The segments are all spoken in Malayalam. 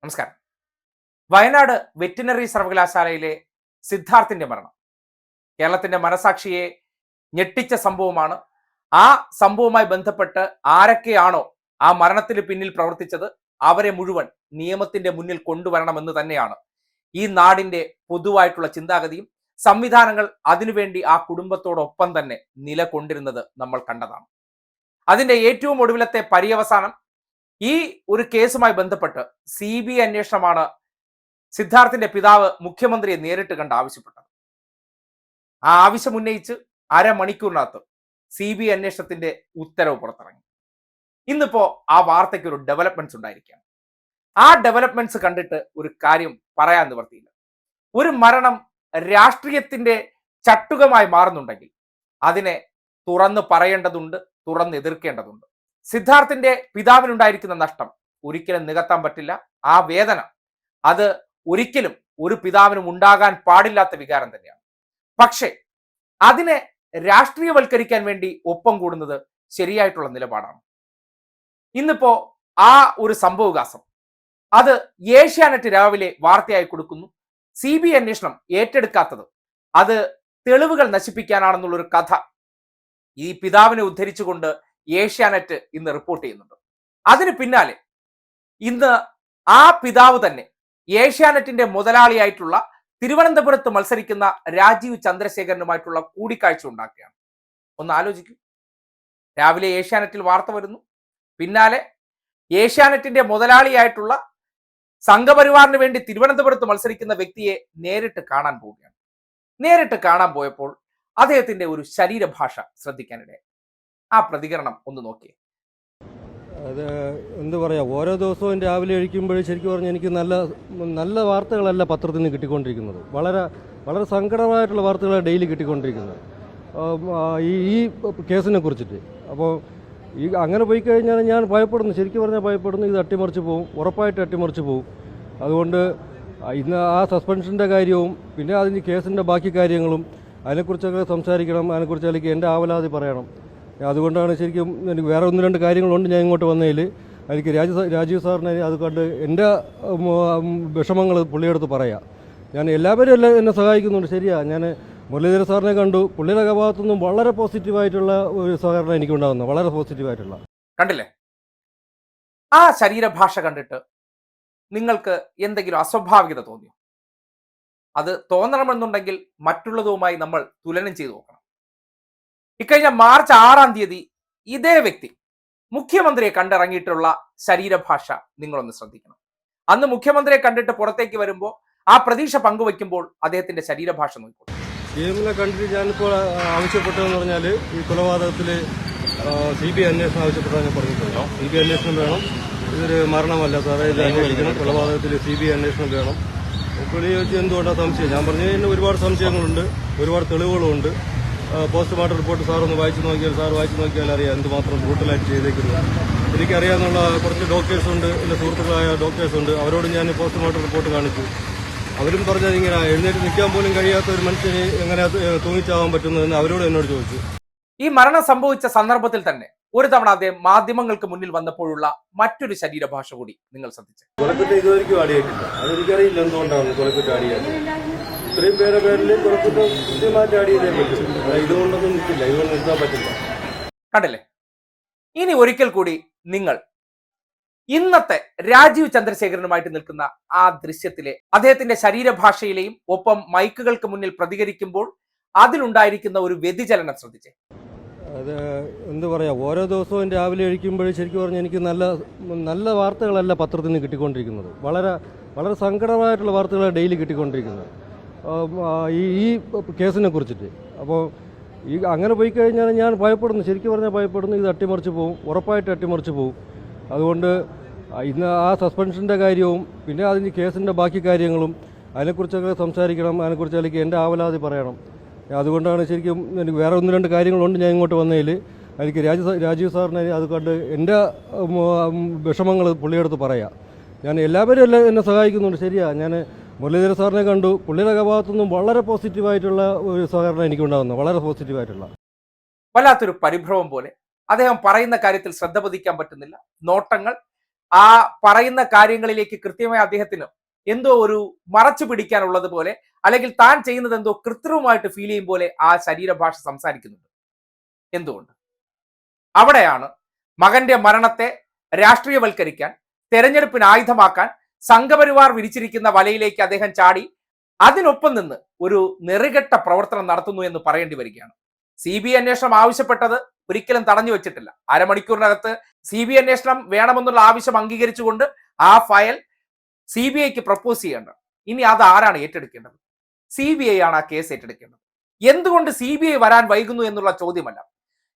നമസ്കാരം. വയനാട് വെറ്റിനറി സർവകലാശാലയിലെ സിദ്ധാർത്ഥിന്റെ മരണം കേരളത്തിന്റെ മനസാക്ഷിയെ ഞെട്ടിച്ച സംഭവമാണ്. ആ സംഭവവുമായി ബന്ധപ്പെട്ട് ആരൊക്കെയാണോ ആ മരണത്തിന് പിന്നിൽ പ്രവർത്തിച്ചത് അവരെ മുഴുവൻ നിയമത്തിന്റെ മുന്നിൽ കൊണ്ടുവരണമെന്ന് തന്നെയാണ് ഈ നാടിന്റെ പൊതുവായിട്ടുള്ള ചിന്താഗതിയും സംവിധാനങ്ങൾ അതിനുവേണ്ടി ആ കുടുംബത്തോടൊപ്പം തന്നെ നിലകൊണ്ടിരുന്നത് നമ്മൾ കണ്ടതാണ്. അതിന്റെ ഏറ്റവും ഒടുവിലത്തെ പര്യവസാനം ഈ ഒരു കേസുമായി ബന്ധപ്പെട്ട് CBI അന്വേഷണമാണ് സിദ്ധാർത്ഥിന്റെ പിതാവ് മുഖ്യമന്ത്രിയെ നേരിട്ട് കണ്ട് ആവശ്യപ്പെട്ടത്. ആ ആവശ്യം ഉന്നയിച്ച് അരമണിക്കൂറിനകത്ത് CBI അന്വേഷണത്തിന്റെ ഉത്തരവ് പുറത്തിറങ്ങി. ഇന്നിപ്പോ ആ വാർത്തയ്ക്ക് ഒരു ഡെവലപ്മെന്റ്സ് ഉണ്ടായിരിക്കുകയാണ്. ആ ഡെവലപ്മെന്റ്സ് കണ്ടിട്ട് ഒരു കാര്യം പറയാൻ നിവർത്തിയില്ല. ഒരു മരണം രാഷ്ട്രീയത്തിന്റെ ചട്ടുകമായി മാറുന്നുണ്ടെങ്കിൽ അതിനെ തുറന്നു പറയേണ്ടതുണ്ട്, തുറന്ന് എതിർക്കേണ്ടതുണ്ട്. സിദ്ധാർത്ഥിന്റെ പിതാവിനുണ്ടായിരിക്കുന്ന നഷ്ടം ഒരിക്കലും നികത്താൻ പറ്റില്ല. ആ വേദന അത് ഒരിക്കലും ഒരു പിതാവിനും ഉണ്ടാകാൻ പാടില്ലാത്ത വികാരം തന്നെയാണ്. പക്ഷേ അതിനെ രാഷ്ട്രീയവൽക്കരിക്കാൻ വേണ്ടി ഒപ്പം കൂടുന്നത് ശരിയായിട്ടുള്ള നിലപാടാണ്. ഇന്നിപ്പോ ആ ഒരു സംഭവവികാസം അത് ഏഷ്യാനെറ്റ് രാവിലെ വാർത്തയായി കൊടുക്കുന്നു. CBI അന്വേഷണം ഏറ്റെടുക്കാത്തത് അത് തെളിവുകൾ നശിപ്പിക്കാനാണെന്നുള്ളൊരു കഥ ഈ പിതാവിനെ ഉദ്ധരിച്ചുകൊണ്ട് ഏഷ്യാനെറ്റ് ഇന്ന് റിപ്പോർട്ട് ചെയ്യുന്നുണ്ട്. അതിന് പിന്നാലെ ഇന്ന് ആ പിതാവ് തന്നെ ഏഷ്യാനെറ്റിന്റെ മുതലാളിയായിട്ടുള്ള തിരുവനന്തപുരത്ത് മത്സരിക്കുന്ന രാജീവ് ചന്ദ്രശേഖരനുമായിട്ടുള്ള കൂടിക്കാഴ്ച ഉണ്ടാക്കുകയാണ്. ഒന്ന് ആലോചിക്കൂ. രാവിലെ ഏഷ്യാനെറ്റിൽ വാർത്ത വരുന്നു, പിന്നാലെ ഏഷ്യാനെറ്റിന്റെ മുതലാളിയായിട്ടുള്ള സംഘപരിവാറിന് വേണ്ടി തിരുവനന്തപുരത്ത് മത്സരിക്കുന്ന വ്യക്തിയെ നേരിട്ട് കാണാൻ പോവുകയാണ്. നേരിട്ട് കാണാൻ പോയപ്പോൾ അദ്ദേഹത്തിന്റെ ഒരു ശരീരഭാഷ ശ്രദ്ധിക്കാനിടയായി. ആ പ്രതികരണം ഒന്ന് നോക്കിയേ. അത് എന്ത് പറയാ, ഓരോ ദിവസവും രാവിലെ എഴുതിക്കുമ്പോഴും ശരിക്കും പറഞ്ഞാൽ എനിക്ക് നല്ല വാർത്തകളല്ല പത്രത്തിൽ നിന്ന് കിട്ടിക്കൊണ്ടിരിക്കുന്നത്. വളരെ വളരെ സങ്കടമായിട്ടുള്ള വാർത്തകളാണ് ഡെയിലി കിട്ടിക്കൊണ്ടിരിക്കുന്നത് ഈ കേസിനെ കുറിച്ചിട്ട്. അപ്പോൾ അങ്ങനെ പോയി കഴിഞ്ഞാൽ ഞാൻ ഭയപ്പെടുന്നു, ശരിക്കും പറഞ്ഞാൽ ഭയപ്പെടുന്നു. ഇത് അട്ടിമറിച്ച് പോകും, ഉറപ്പായിട്ട് അട്ടിമറിച്ച് പോകും. അതുകൊണ്ട് ഇന്ന് ആ സസ്പെൻഷൻ്റെ കാര്യവും പിന്നെ അതിൻ്റെ കേസിൻ്റെ ബാക്കി കാര്യങ്ങളും അതിനെക്കുറിച്ചൊക്കെ സംസാരിക്കണം. അതിനെക്കുറിച്ച് അല്ലെങ്കിൽ എൻ്റെ ആവലാതി പറയണം. അതുകൊണ്ടാണ് ശരിക്കും എനിക്ക് വേറെ ഒന്ന് രണ്ട് കാര്യങ്ങളുണ്ട് ഞാൻ ഇങ്ങോട്ട് വന്നതിൽ. എനിക്ക് രാജീവ് സാറിനെ അത് കണ്ട് എൻ്റെ വിഷമങ്ങൾ പുള്ളിയെടുത്ത് പറയാം. ഞാൻ എല്ലാവരും എന്നെ സഹായിക്കുന്നുണ്ട്, ശരിയാണ്. ഞാൻ മുരളീധര സാറിനെ കണ്ടു, പുള്ളിയുടെ ഭാഗത്തുനിന്നും വളരെ പോസിറ്റീവായിട്ടുള്ള ഒരു സഹകരണം എനിക്കുണ്ടാകുന്നു, വളരെ പോസിറ്റീവായിട്ടുള്ള. കണ്ടില്ലേ ആ ശരീരഭാഷ കണ്ടിട്ട് നിങ്ങൾക്ക് എന്തെങ്കിലും അസ്വാഭാവികത തോന്നിയോ? അത് തോന്നണമെന്നുണ്ടെങ്കിൽ മറ്റുള്ളതുമായി നമ്മൾ തുലനം ചെയ്തു നോക്കണം. ഇക്കഴിഞ്ഞ മാർച്ച് 6-ാം തീയതി ഇതേ വ്യക്തി മുഖ്യമന്ത്രിയെ കണ്ടിറങ്ങിയിട്ടുള്ള ശരീരഭാഷ നിങ്ങളൊന്ന് ശ്രദ്ധിക്കണം. അന്ന് മുഖ്യമന്ത്രിയെ കണ്ടിട്ട് പുറത്തേക്ക് വരുമ്പോൾ ആ പ്രതീക്ഷ പങ്കുവയ്ക്കുമ്പോൾ അദ്ദേഹത്തിന്റെ ശരീരഭാഷ നോക്കിക്കോളൂ. CMനെ കണ്ടിട്ട് ഞാനിപ്പോൾ ആവശ്യപ്പെട്ടതെന്ന് പറഞ്ഞാൽ ഈ കൊലപാതകത്തിൽ CBI അന്വേഷണം ആവശ്യപ്പെട്ടാൽ ഞാൻ പറഞ്ഞിട്ടുണ്ടോ. CBI അന്വേഷണം വേണം, ഇതൊരു മരണമല്ല സാറേ, ഇത് അന്വേഷിക്കണം. കൊലപാതകത്തിൽ CBI അന്വേഷണം വേണം. പുള്ളി ചോദിച്ചാൽ എന്തുകൊണ്ടാണ് സംശയം? ഞാൻ പറഞ്ഞു കഴിഞ്ഞാൽ ഒരുപാട് സംശയങ്ങളുണ്ട്, ഒരുപാട് തെളിവുകളുണ്ട്. പോസ്റ്റ്മോർട്ടം റിപ്പോർട്ട് സാറൊന്ന് വായിച്ചു നോക്കിയാൽ അറിയാം എന്തുമാത്രം ബ്രൂട്ടലായിട്ട് ചെയ്തേക്കുന്നത്. എനിക്കറിയാവുന്ന കുറച്ച് ഡോക്ടേഴ്സുണ്ട്, എൻ്റെ സുഹൃത്തുക്കളായ ഡോക്ടേഴ്സുണ്ട്. അവരോട് ഞാൻ പോസ്റ്റ്മോർട്ടം റിപ്പോർട്ട് കാണിച്ചു. അവരും പറഞ്ഞത് ഇങ്ങനെ എഴുന്നേറ്റ് നിൽക്കാൻ പോലും കഴിയാത്ത ഒരു മനുഷ്യന് എങ്ങനെ തൂങ്ങിച്ചാവാൻ പറ്റുന്നതെന്ന് അവരോട് എന്നോട് ചോദിച്ചു. ഈ മരണം സംഭവിച്ച സന്ദർഭത്തിൽ തന്നെ ഒരു തവണ അദ്ദേഹം മാധ്യമങ്ങൾക്ക് മുന്നിൽ വന്നപ്പോഴുള്ള മറ്റൊരു ശരീരഭാഷ കൂടി നിങ്ങൾ ശ്രദ്ധിച്ചു. കൊലക്കുറ്റ ഇതുവരെയ്ക്കും ആടിയിട്ടില്ല. അതെനിക്കറിയില്ല എന്തുകൊണ്ടാണ് കൊലക്കുറ്റ ആടിയത്. ഇത്രയും പേരിൽ കൊലക്കുറ്റ കൃത്യമായിട്ട് ആടിയതേ പറ്റും. ഇതുകൊണ്ടൊന്നും നിൽക്കില്ല, ഇതുകൊണ്ട് നിർത്താൻ പറ്റില്ല. കണ്ടില്ലേ? ഇനി ഒരിക്കൽ കൂടി നിങ്ങൾ ഇന്നത്തെ രാജീവ് ചന്ദ്രശേഖരനുമായിട്ട് നിൽക്കുന്ന ആ ദൃശ്യത്തിലെ അദ്ദേഹത്തിന്റെ ശരീരഭാഷയിലെയും ഒപ്പം മൈക്കുകൾക്ക് മുന്നിൽ പ്രതികരിക്കുമ്പോൾ അതിലുണ്ടായിരിക്കുന്ന ഒരു വ്യതിചലനം ശ്രദ്ധിച്ചേ. അത് എന്ത് പറയാ, ഓരോ ദിവസവും രാവിലെ എഴുതിക്കുമ്പോഴും ശരിക്കും പറഞ്ഞാൽ എനിക്ക് നല്ല വാർത്തകളല്ല പത്രത്തിൽ നിന്ന് കിട്ടിക്കൊണ്ടിരിക്കുന്നത്. വളരെ വളരെ സങ്കടമായിട്ടുള്ള വാർത്തകളാണ് ഡെയിലി കിട്ടിക്കൊണ്ടിരിക്കുന്നത് ഈ കേസിനെ കുറിച്ചിട്ട്. അപ്പോൾ അങ്ങനെ പോയി കഴിഞ്ഞാൽ ഞാൻ ഭയപ്പെടുന്നു, ശരിക്കും പറഞ്ഞാൽ ഭയപ്പെടുന്നു. ഇത് അട്ടിമറിച്ച് പോകും, ഉറപ്പായിട്ട് അട്ടിമറിച്ച് പോകും. അതുകൊണ്ട് ഇന്ന് ആ സസ്പെൻഷൻ്റെ കാര്യവും പിന്നെ അതിൻ്റെ കേസിൻ്റെ ബാക്കി കാര്യങ്ങളും അതിനെക്കുറിച്ചൊക്കെ സംസാരിക്കണം. അതിനെക്കുറിച്ച് അല്ലെങ്കിൽ എൻ്റെ ആവലാതി പറയണം. അതുകൊണ്ടാണ് ശരിക്കും എനിക്ക് വേറെ ഒന്ന് രണ്ട് കാര്യങ്ങളുണ്ട് ഞാൻ ഇങ്ങോട്ട് വന്നതിൽ. എനിക്ക് രാജീവ് സാറിനെ അത് കണ്ട് എൻ്റെ വിഷമങ്ങൾ പുള്ളിയെടുത്ത് പറയാം. ഞാൻ എല്ലാവരും എന്നെ സഹായിക്കുന്നുണ്ട്, ശരിയാണ്. ഞാൻ മുരളീധര സാറിനെ കണ്ടു, പുള്ളിയുടെ ഭാഗത്തുനിന്നും വളരെ പോസിറ്റീവായിട്ടുള്ള ഒരു സഹകരണം എനിക്കുണ്ടാകുന്നു, വളരെ പോസിറ്റീവായിട്ടുള്ള. വല്ലാത്തൊരു പരിഭ്രമം പോലെ അദ്ദേഹം പറയുന്ന കാര്യത്തിൽ ശ്രദ്ധ പതിക്കാൻ പറ്റുന്നില്ല. നോട്ടങ്ങൾ ആ പറയുന്ന കാര്യങ്ങളിലേക്ക് കൃത്യമായി അദ്ദേഹത്തിന് എന്തോ ഒരു മറച്ചു പിടിക്കാനുള്ളത് പോലെ, അല്ലെങ്കിൽ താൻ ചെയ്യുന്നത് എന്തോ കൃത്രിമമായിട്ട് ഫീൽ ചെയ്യും പോലെ ആ ശരീരഭാഷ സംസാരിക്കുന്നുണ്ട്. എന്തുകൊണ്ട്? അവിടെയാണ് മകന്റെ മരണത്തെ രാഷ്ട്രീയവൽക്കരിക്കാൻ, തെരഞ്ഞെടുപ്പിന് ആയുധമാക്കാൻ സംഘപരിവാർ വിരിച്ചിരിക്കുന്ന വലയിലേക്ക് അദ്ദേഹം ചാടി അതിനൊപ്പം നിന്ന് ഒരു നെറികെട്ട പ്രവർത്തനം നടത്തുന്നു എന്ന് പറയേണ്ടി വരികയാണ്. CBI അന്വേഷണം ആവശ്യപ്പെട്ടത് ഒരിക്കലും തടഞ്ഞു വെച്ചിട്ടില്ല. അരമണിക്കൂറിനകത്ത് CBI അന്വേഷണം വേണമെന്നുള്ള ആവശ്യം അംഗീകരിച്ചുകൊണ്ട് ആ ഫയൽ CBIക്ക് പ്രപ്പോസ് ചെയ്യേണ്ടത്. ഇനി അത് ആരാണ് ഏറ്റെടുക്കേണ്ടത്? CBI ആണ് ആ കേസ് ഏറ്റെടുക്കേണ്ടത്. എന്തുകൊണ്ട് CBI വരാൻ വൈകുന്നു എന്നുള്ള ചോദ്യമല്ല.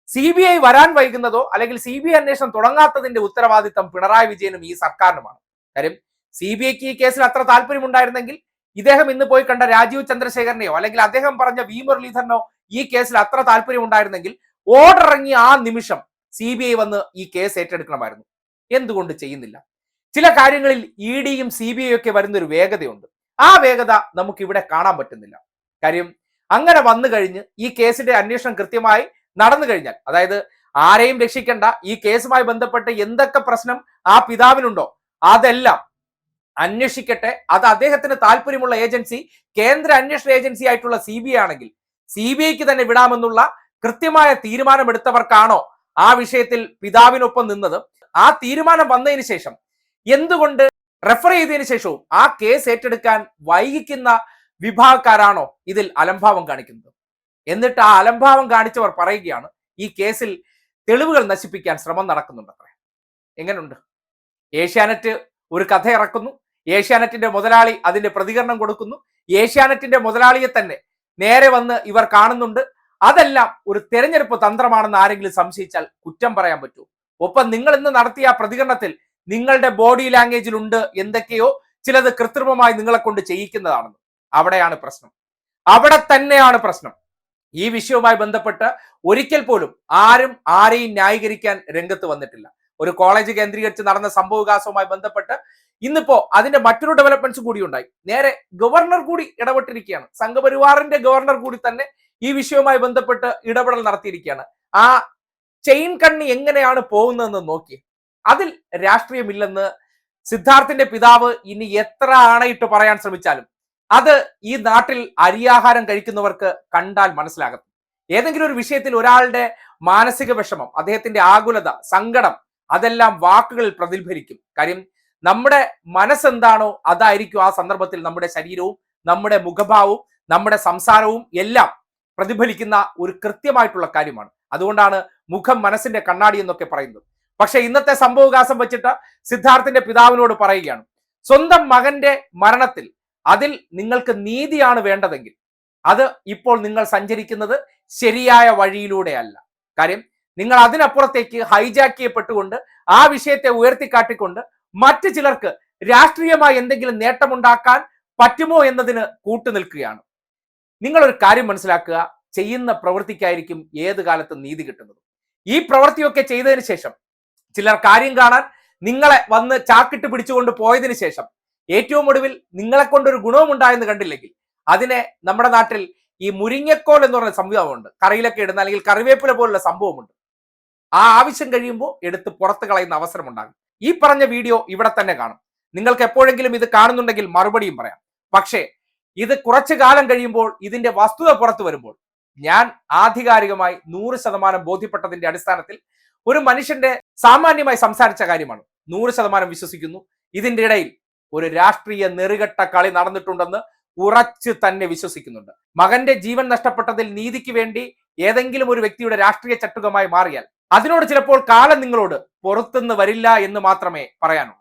CBI വരാൻ വൈകുന്നതോ അല്ലെങ്കിൽ CBI അന്വേഷണം തുടങ്ങാത്തതിന്റെ ഉത്തരവാദിത്തം പിണറായി വിജയനും ഈ സർക്കാരിനുമാണ്. കാര്യം CBIക്ക് ഈ കേസിൽ അത്ര താല്പര്യമുണ്ടായിരുന്നെങ്കിൽ ഇദ്ദേഹം ഇന്ന് പോയി കണ്ട രാജീവ് ചന്ദ്രശേഖരനെയോ അല്ലെങ്കിൽ അദ്ദേഹം പറഞ്ഞ വി മുരളീധരനോ ഈ കേസിൽ അത്ര താല്പര്യം ഉണ്ടായിരുന്നെങ്കിൽ ഓർഡർ ഇറങ്ങിയ ആ നിമിഷം CBI വന്ന് ഈ കേസ് ഏറ്റെടുക്കണമായിരുന്നു. എന്തുകൊണ്ട് ചെയ്യുന്നില്ല? ചില കാര്യങ്ങളിൽ EDയും CBI ഒക്കെ വരുന്നൊരു വേഗതയുണ്ട്. ആ വേഗത നമുക്ക് ഇവിടെ കാണാൻ പറ്റുന്നില്ല. കാര്യം അങ്ങനെ വന്നു കഴിഞ്ഞ് ഈ കേസിന്റെ അന്വേഷണം കൃത്യമായി നടന്നു കഴിഞ്ഞാൽ, അതായത് ആരെയും രക്ഷിക്കേണ്ട, ഈ കേസുമായി ബന്ധപ്പെട്ട് എന്തൊക്കെ പ്രശ്നം ആ പിതാവിനുണ്ടോ അതെല്ലാം അന്വേഷിക്കട്ടെ. അത് അദ്ദേഹത്തിന് താല്പര്യമുള്ള ഏജൻസി കേന്ദ്ര അന്വേഷണ ഏജൻസി ആയിട്ടുള്ള CBI ആണെങ്കിൽ CBIക്ക് തന്നെ വിടാമെന്നുള്ള കൃത്യമായ തീരുമാനമെടുത്തവർക്കാണോ ആ വിഷയത്തിൽ പിതാവിനൊപ്പം നിന്നത്? ആ തീരുമാനം വന്നതിന് ശേഷം എന്തുകൊണ്ട് റെഫർ ചെയ്തതിനു ശേഷവും ആ കേസ് ഏറ്റെടുക്കാൻ വൈകിക്കുന്ന വിഭാഗക്കാരാണോ ഇതിൽ അലംഭാവം കാണിക്കുന്നത്? എന്നിട്ട് ആ അലംഭാവം കാണിച്ചവർ പറയുകയാണ് ഈ കേസിൽ തെളിവുകൾ നശിപ്പിക്കാൻ ശ്രമം നടക്കുന്നുണ്ടത്രേ. എങ്ങനെയുണ്ട്? ഏഷ്യാനെറ്റ് ഒരു കഥ ഇറക്കുന്നു, ഏഷ്യാനെറ്റിന്റെ മുതലാളി അതിന്റെ പ്രതികരണം കൊടുക്കുന്നു, ഏഷ്യാനെറ്റിന്റെ മുതലാളിയെ തന്നെ നേരെ വന്ന് ഇവർ കാണുന്നുണ്ട്. അതെല്ലാം ഒരു തെരഞ്ഞെടുപ്പ് തന്ത്രമാണെന്ന് ആരെങ്കിലും സംശയിച്ചാൽ കുറ്റം പറയാൻ പറ്റൂ? ഒപ്പം നിങ്ങൾ ഇന്ന് നടത്തിയ പ്രതികരണത്തിൽ നിങ്ങളുടെ ബോഡി ലാംഗ്വേജിലുണ്ട് എന്തൊക്കെയോ ചിലത് കൃത്രിമമായി നിങ്ങളെ കൊണ്ട് ചെയ്യിക്കുന്നതാണെന്ന്. അവിടെയാണ് പ്രശ്നം, അവിടെ തന്നെയാണ് പ്രശ്നം. ഈ വിഷയവുമായി ബന്ധപ്പെട്ട് ഒരിക്കൽ പോലും ആരും ആരെയും ന്യായീകരിക്കാൻ രംഗത്ത് വന്നിട്ടില്ല. ഒരു കോളേജ് കേന്ദ്രീകരിച്ച് നടന്ന സംഭവവികാസവുമായി ബന്ധപ്പെട്ട് ഇന്നിപ്പോ അതിന്റെ മറ്റൊരു ഡെവലപ്മെന്റ്സ് കൂടി ഉണ്ടായി. നേരെ ഗവർണർ കൂടി ഇടപെട്ടിരിക്കുകയാണ്. സംഘപരിവാറിന്റെ ഗവർണർ കൂടി തന്നെ ഈ വിഷയവുമായി ബന്ധപ്പെട്ട് ഇടപെടൽ നടത്തിയിരിക്കുകയാണ്. ആ ചെയിൻ കണ്ണി എങ്ങനെയാണ് പോകുന്നതെന്ന് നോക്കി. അതിൽ രാഷ്ട്രീയമില്ലെന്ന് സിദ്ധാർത്ഥിന്റെ പിതാവ് ഇനി എത്ര ആണയിട്ട് പറയാൻ ശ്രമിച്ചാലും അത് ഈ നാട്ടിൽ അരിയാഹാരം കഴിക്കുന്നവർക്ക് കണ്ടാൽ മനസ്സിലാകും. ഏതെങ്കിലും ഒരു വിഷയത്തിൽ ഒരാളുടെ മാനസിക വിഷമം, അദ്ദേഹത്തിന്റെ ആകുലത, സങ്കടം, അതെല്ലാം വാക്കുകളിൽ പ്രതിഫലിക്കും. കാര്യം നമ്മുടെ മനസ്സെന്താണോ അതായിരിക്കും ആ സന്ദർഭത്തിൽ നമ്മുടെ ശരീരവും നമ്മുടെ മുഖഭാവവും നമ്മുടെ സംസാരവും എല്ലാം പ്രതിഫലിക്കുന്ന ഒരു കൃത്യമായിട്ടുള്ള കാര്യമാണ്. അതുകൊണ്ടാണ് മുഖം മനസ്സിന്റെ കണ്ണാടി എന്നൊക്കെ പറയുന്നത്. പക്ഷെ ഇന്നത്തെ സംഭവവികാസം വെച്ചിട്ട് സിദ്ധാർത്ഥിന്റെ പിതാവിനോട് പറയുകയാണ്, സ്വന്തം മകന്റെ മരണത്തിൽ അതിൽ നിങ്ങൾക്ക് നീതിയാണ് വേണ്ടതെങ്കിൽ അത് ഇപ്പോൾ നിങ്ങൾ സഞ്ചരിക്കുന്നത് ശരിയായ വഴിയിലൂടെയല്ല. കാര്യം നിങ്ങൾ അതിനപ്പുറത്തേക്ക് ഹൈജാക്ക് ചെയ്യപ്പെട്ടുകൊണ്ട് ആ വിഷയത്തെ ഉയർത്തിക്കാട്ടിക്കൊണ്ട് മറ്റു ചിലർക്ക് രാഷ്ട്രീയമായി എന്തെങ്കിലും നേട്ടമുണ്ടാക്കാൻ പറ്റുമോ എന്നതിന് കൂട്ടുനിൽക്കുകയാണ്. നിങ്ങളൊരു കാര്യം മനസ്സിലാക്കുക, ചെയ്യുന്ന പ്രവൃത്തിക്കായിരിക്കും ഏത് കാലത്തും നീതി കിട്ടുന്നത്. ഈ പ്രവൃത്തിയൊക്കെ ചെയ്തതിന് ശേഷം ചിലർ കാര്യം കാണാൻ നിങ്ങളെ വന്ന് ചാക്കിട്ട് പിടിച്ചുകൊണ്ട് പോയതിനു ശേഷം ഏറ്റവും ഒടുവിൽ നിങ്ങളെ കൊണ്ടൊരു ഗുണവും ഉണ്ടായെന്ന് കണ്ടില്ലെങ്കിൽ അതിനെ നമ്മുടെ നാട്ടിൽ ഈ മുരിങ്ങക്കോൽ എന്ന് പറയുന്ന സംഭവമുണ്ട്, കറിയിലൊക്കെ ഇടുന്ന, അല്ലെങ്കിൽ കറിവേപ്പില പോലുള്ള സംഭവമുണ്ട്. ആ ആവശ്യം കഴിയുമ്പോൾ എടുത്ത് പുറത്ത് കളയുന്ന അവസരം ഉണ്ടാകും. ഈ പറഞ്ഞ വീഡിയോ ഇവിടെ തന്നെ കാണും. നിങ്ങൾക്ക് എപ്പോഴെങ്കിലും ഇത് കാണുന്നുണ്ടെങ്കിൽ മറുപടിയും പറയാം. പക്ഷേ ഇത് കുറച്ചു കാലം കഴിയുമ്പോൾ ഇതിന്റെ വസ്തുത പുറത്തു വരുമ്പോൾ ഞാൻ ആധികാരികമായി 100% ബോധ്യപ്പെട്ടതിന്റെ അടിസ്ഥാനത്തിൽ ഒരു മനുഷ്യന്റെ സാമാന്യമായി സംസാരിച്ച കാര്യമാണ്. 100% വിശ്വസിക്കുന്നു. ഇതിന്റെ ഇടയിൽ ഒരു രാഷ്ട്രീയ നെറുകെട്ട കളി നടന്നിട്ടുണ്ടെന്ന് ഉറച്ചു തന്നെ വിശ്വസിക്കുന്നുണ്ട്. മകന്റെ ജീവൻ നഷ്ടപ്പെട്ടതിൽ നീതിക്ക് വേണ്ടി ഏതെങ്കിലും ഒരു വ്യക്തിയുടെ രാഷ്ട്രീയ ചട്ടുകമായി മാറിയാൽ അതിനോട് ചിലപ്പോൾ കാലം നിങ്ങളോട് പുറത്തുനിന്ന് വരില്ല എന്ന് മാത്രമേ പറയാനുള്ളൂ.